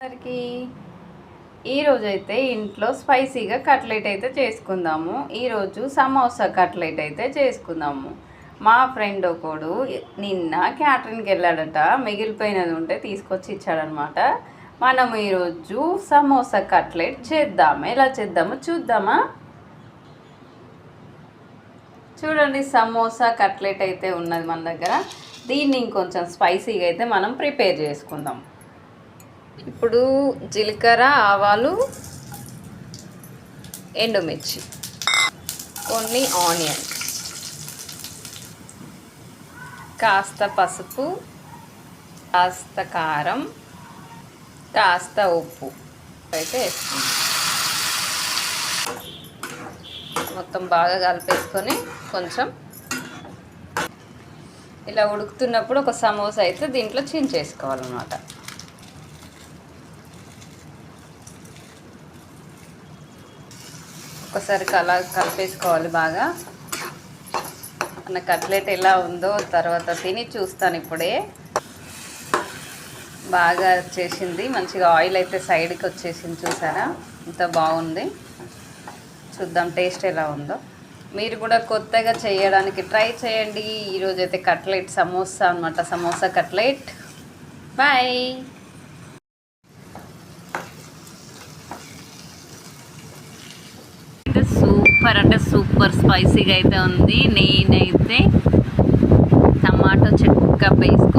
అందరికి ఈరోజు అయితే ఇంట్లో స్పైసీగా కట్లెట్ అయితే చేసుకుందాము. ఈరోజు సమోసా కట్లెట్ అయితే చేసుకుందాము. మా ఫ్రెండ్ ఒకడు నిన్న క్యాటరింగ్కి వెళ్ళాడట, మిగిలిపోయినది ఉంటే తీసుకొచ్చి ఇచ్చాడనమాట. మనము ఈరోజు సమోసా కట్లెట్ చేద్దాము. ఎలా చేద్దామో చూద్దామా? చూడండి, సమోసా కట్లెట్ అయితే ఉన్నది మన దగ్గర. దీన్ని ఇంకొంచెం స్పైసీగా అయితే మనం ప్రిపేర్ చేసుకుందాం. ఇప్పుడు జీలకర్ర, ఆవాలు, ఎండుమిర్చి, కొన్ని ఆనియన్స్, కాస్త పసుపు, కాస్త కారం, కాస్త ఉప్పు అయితే వేసుకుందాం. మొత్తం బాగా కలిపేసుకొని కొంచెం ఇలా ఉడుకుతున్నప్పుడు ఒక సమోసా అయితే దీంట్లో చించేసుకోవాలన్నమాట. ఒకసారి అలా కలిపేసుకోవాలి బాగా. మన కట్లెట్ ఎలా ఉందో తర్వాత తిని చూస్తాను. ఇప్పుడే బాగా వచ్చేసింది, మంచిగా ఆయిల్ అయితే సైడ్కి వచ్చేసింది. చూసారా ఎంత బాగుంది? చూద్దాం టేస్ట్ ఎలా ఉందో. మీరు కూడా కొత్తగా చేయడానికి ట్రై చేయండి. ఈరోజు అయితే కట్లెట్ సమోసా అనమాట, సమోసా కట్లెట్. బాయ్. సూపర్ అంటే సూపర్ స్పైసీగా అయితే ఉంది. నేనైతే టమాటో చెక్క పేస్ట్